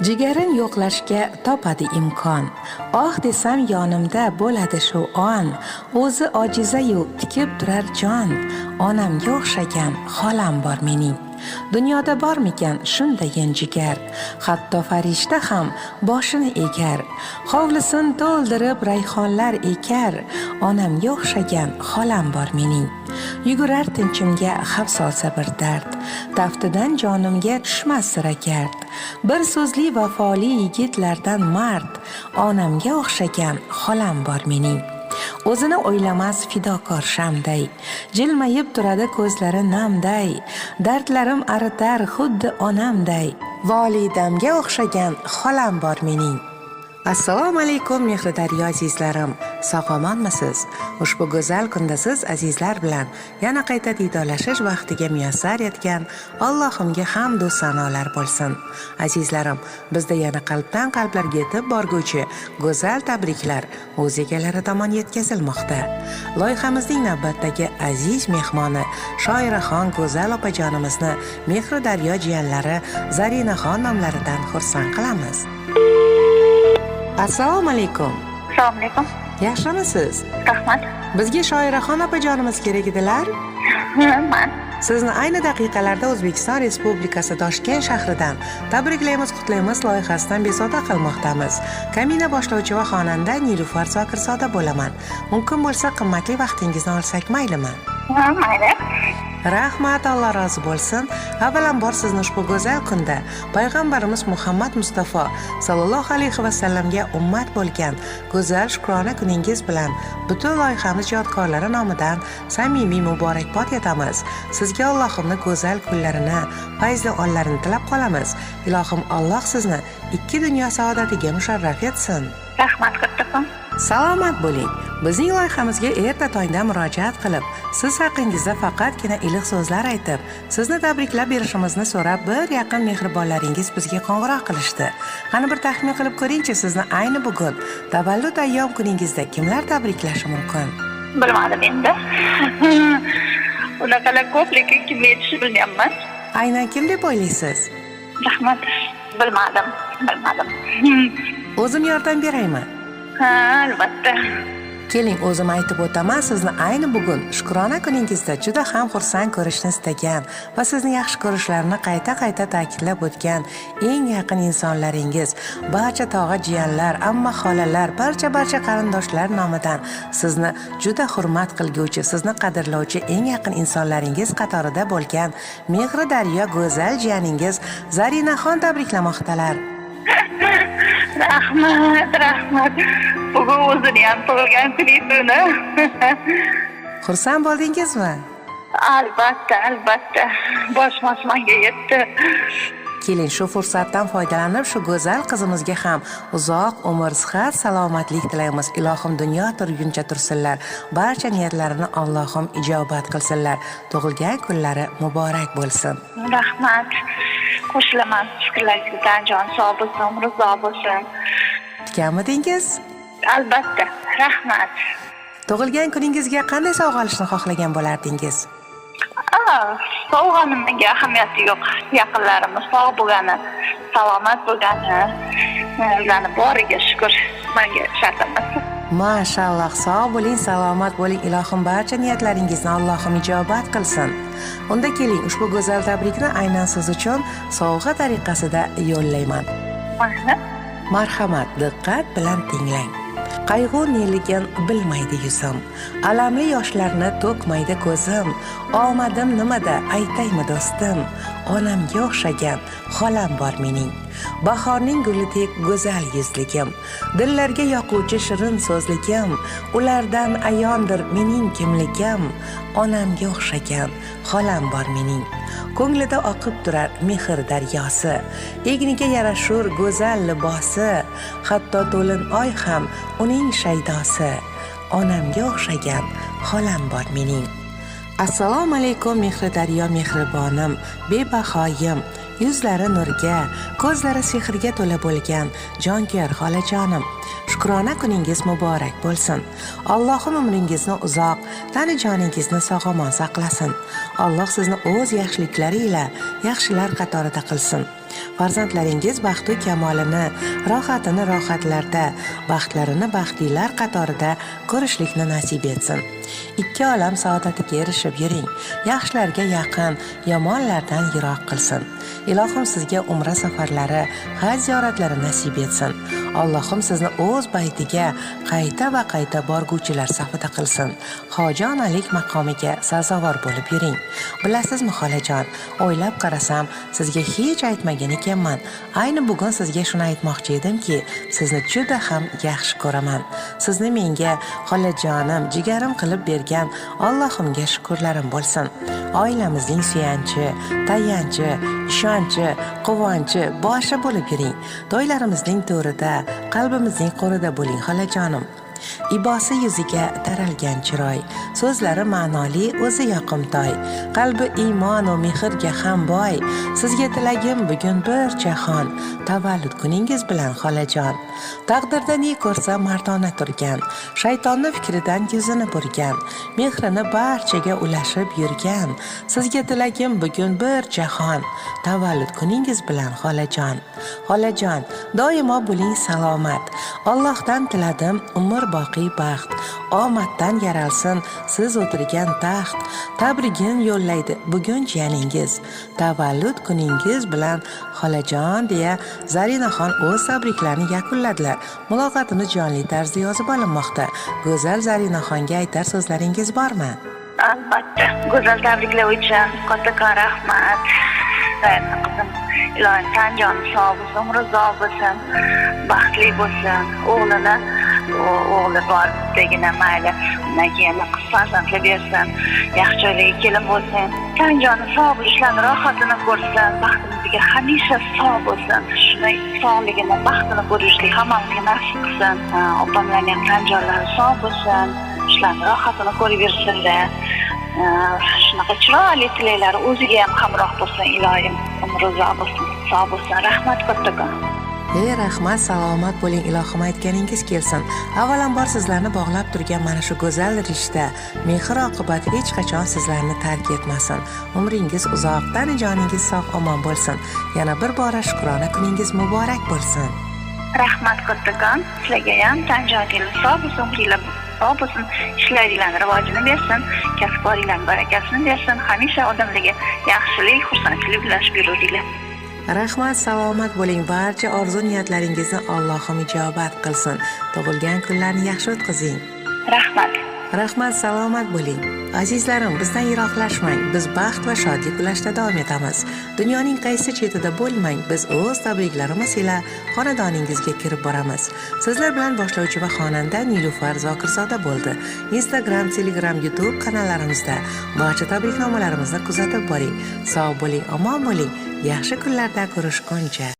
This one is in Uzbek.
Jigarim yo'qlashga topadi imkon. Oh desam yonimda bo'ladi shu on. O'zi ojizayu tikib turar jon. Onamga o'xshagan xolam bor mening. Dunyoda bormikan shundayin jigar. Hatto farishta ham boshini egar. Hovlisin to'ldirib rayhonlar ekar. Onamga o'xshagan xolam bor mening. Yugurar tinchimga xavf solsa bir dard. Taftidan jonimga tushmas sira gard. Bir so'zli vafoli yigitlardan mard. Onamga o'xshagan xolam bor mening. O'zini o'ylamas fidokor shamday. Jilmayib turadi ko'zlari namday. Dardlarim aritar xuddi onamday. Volidamga o'xshagan xolam bor mening. Assalomu alaykum mehri daryo azizlarim. Sog'-omonmisiz? Ushbu go'zal kunda siz azizlar bilan yana qayta diydorlashish vaqtiga muyassar etgan Allohimga hamd va sanolar bo'lsin. Azizlarim, bizda yana qalbdan qalblarga yetib borguvchi go'zal tabriklar o'z egalari tomon yetkazilmoqda. Loyihamizning navbatdagi aziz mehmoni Shoiraxon go'zal opajonimizni mehri daryo jiyanlari Zarinaxon nomlaridan xursand qilamiz. Assalomu alaykum. Assalomu alaykum. Yaxshimisiz? Rahmat. Bizga Shoiraxon opajonimiz kerak edilar. Man. Sizni ayni daqiqalarda O'zbekiston Respublikasi Toshkent shahridan tabriklaymiz, qutlaymiz loyihasidan bezovta qilmoqdamiz. Kamina boshlovchi va xonanda Nilufar Zokirzoda bo'laman. Mumkin bo'lsa qimmatli vaqtingizni olsak maylimi? Mayli. Rahmat, Alloh rozi bo'lsin. Avvalambor sizni ushbu go'zal kunda payg'ambarimiz Muhammad Mustafa sallallohu alayhi va sallamga ummat bo'lgan go'zal shukrona kuningiz bilan butun loyihamiz yodgorlari nomidan samimiy muborakbod etamiz. Sizga Allohimning go'zal kunlarini, fayzli onlarini tilab qolamiz. Ilohim Alloh sizni ikki dunyo saodatiga musharraf etsin. Rahmat kattaxon. Salomat bo'ling. Bizning loyihamizga erta tongda murojaat qilib, siz haqingizda faqatgina iliq so'zlar aytib, sizni tabriklab berishimizni so'rab bir yaqin mehribonlaringiz bizga qo'ng'iroq qilishdi. Qani bir taxmin qilib ko'ring-chi, sizni ayni bugun tavallud ayyom kuningizda kimlar tabriklashi mumkin? Bilmadim endi. Unaqalar ko'p, lekin kimga yetishini bilmayapman. Aynan kim deb o'ylaysiz? Rahmat. Bilmadim. O'zim yordam beraymi? Ha, albatta. Keling, o'zim aytib o'taman. Sizni ayni bugun shukrona kuningizda juda ham xursand ko'rishni istagan va sizni yaxshi ko'rishlarini qayta ta'kidlab o'tgan eng yaqin insonlaringiz, barcha tog'a jiyanlar, amma xolalar, barcha qarindoshlar nomidan sizni juda hurmat qilguvchi, sizni qadrlovchi eng yaqin insonlaringiz qatorida bo'lgan mehri daryo go'zal jiyaningiz Zarinaxon tabriklamoqdalar. Rahmat. Bugun o'zini ham tug'ilgan kuningizmi? Xursand bo'ldingizmi? Albatta. Boshim osmonga yetdi. Keling, shu fursatdan foydalanib, shu go'zal qizimizga ham uzoq umr, sihat, salomatlik tilaymiz. Ilohim dunyo turguncha tursinlar. Barcha niyatlarini Allohim ijobat qilsinlar. Tug'ilgan kunlari muborak bo'lsin. Rahmat. Qo'shilaman fikrlaringizdan, jon sog' bo'lsin, umri uzoq bo'lsin. Kutganmidingiz? Albatta. Rahmat. Tug'ilgan kuningizga qanday sovg'a olishni xohlagan bo'lardingiz? Sovg'aning menga ahamiyati yo'q. Yaqinlarimiz sog' bo'lgani, salomat bo'lgani, ularning boriga shukr. Menga shart emas. Mashalloh, sog' bo'ling, salomat bo'ling. Ilohim barcha niyatlaringizni Allohim ijobat qilsin. Unda keling, ushbu go'zal tabrikni aynan siz uchun sovg'a tariqasida yo'llayman. Marhamat, diqqat bilan tinglang. Qayg'u neligin bilmaydi yuzim, alamli yoshlarni to'kmaydi ko'zim. Omadim nimada aytaymi do'stim, onamga o'xshagan xolam bor mening. Bahorning gulidek go'zal yuzligim, dillarga yoquvchi shirin so'zligim, ulardan ayondir mening kimligim. Onamga o'xshagan xolam bor mening. Ko'nglida oqib turar mehr daryosi, egniga yarashur go'zal libosi, hatto to'lin oy ham uning shaydosi. Onamga o'xshagan xolam bor mening. Assalomu alaykum mehri daryo mehribonim, bebahoyim, yuzlari nurga, ko'zlari sehrga to'la bo'lgan jonkuyar xolajonim. Shukrona kuningiz muborak bo'lsin. Allohim umringizni uzoq, tani joningizni sog'-omon saqlasin. Alloh sizni o'z yaxshiliklari ila yaxshilar qatorida qilsin. Farzandlaringiz baxtu kamolini, rohatini rohatlarda, baxtlarini baxtlilar qatorida ko'rishlikni nasib etsin. Ikki olam saodatiga erishib yuring. Yaxshilarga yaqin, yomonlardan yiroq qilsin. Ilohim sizga umra safarlari, haj ziyoratlari nasib etsin. Allohim sizni o'z baytiga qayta va qayta borguvchilar safida qilsin. Hoji-onalik maqomiga sazovor bo'lib yuring. Bilasizmi xolajon, o'ylab qarasam, sizga hech aytmagan ekanman. Ayni bugun sizga shuni aytmoqchi edimki, sizni juda ham yaxshi ko'raman. Sizni menga xolajonim, jigarim qilib bergan Allohimga shukrlarim bo'lsin. Oilamizning suyanchi, tayanchi, ishonchi, quvonchi, boshi bo'lib yuring. To'ylarimizning to'rida, qalbimizning qo'rida bo'ling xolajonim. Ibosi yuziga taralgan chiroy, so'zlari ma'noli, o'zi yoqimtoy, qalbi iymon va mehrga ham boy. Sizga tilagim bugun bir jahon, tavallud kuningiz bilan xolajon. Taqdirda ne ko'rsa mardona turgan, shaytonni fikridan yuzini burgan, mehrini barchaga ulashib yurgan. Sizga tilagim bugun bir jahon, tavallud kuningiz bilan xolajon. Xolajon, doimo bo'ling salomat. Allohdan tiladim umr boqiy baxt. Omaddan yaralsin siz o'tirgan taxt. Tabrigin yo'llaydi bugun jiyaningiz. Tavallud kuningiz bilan xolajon deya Zarinaxon o'z tabriklarini yakunladilar. Muloqotimiz jonli tarzda yozib olinmoqda. Go'zal Zarinaxonga aytar so'zlaringiz bormi? Albatta. Go'zal tabriklar uchun kattakon rahmat. Qizim ilohim tan joni sog' bo'lsin, umri uzoq bo'lsin, baxtli bo'lsin. O'g'li bor degina mayli, undan keyin qiz farzandlar bersin, yaxshi joylarga kelin bo'lsin, tan joni sog' bo'lishlarini, rohatini ko'rsin, baxtimizga hamisha sog' bo'lsin. Shunday sog'ligini, baxtini ko'rishlik hammamizga nasib qilsin. Opamlarning ham tan jonlari sog' bo'lsin, shularni rohatini ko'rib yursinlar. Shunaqa chiroyli tilaklar o'ziga ham hamroh bo'lsin, ilohim umri uzoq bo'lsin, sog' bo'lsin. Rahmat kattakon. Rahmat, salomat bo'ling, ilohim aytganingiz kelsin. Avvalambor sizlarni bog'lab turgan mana shu go'zal rishta, mehr oqibat hech qachon sizlarni tark etmasin. Umringiz uzoq, tani joningiz sog' omon bo'lsin. Yana bir bora shukrona kuningiz muborak bo'lsin. Rahmat kattakon. Sizlarga ham tan joningiz sog' bo'lsin, umringlar sog' bo'lsin, ishlaringlarning rivojini bersin, kasb-koringlarning barakasini bersin. Hamisha odamlarga yaxshilik, xursandchilik bilan yuraveringlar. Rahmat, salomat bo'ling. Barcha orzu-niyatlaringizni Allohim ijobat qilsin. Tug'ilgan kunlarni yaxshi o'tkazing. Rahmat. Rahmat, salomat bo'ling. Azizlarim, bizdan yiroqlashmang. Biz baxt va shodlik ulashda davom etamiz. Dunyoning qaysi chetida bo'lmang, biz o'z tabriklarimiz ila xonadoningizga kirib boramiz. Sizlar bilan boshlovchi va xonanda Nilufar Zokirzoda bo'ldi. Instagram, Telegram, YouTube kanallarimizda barcha tabriknomalarimizni kuzatib boring. Sog' bo'ling, omon bo'ling. Yaxshi kunlarda ko'rishguncha.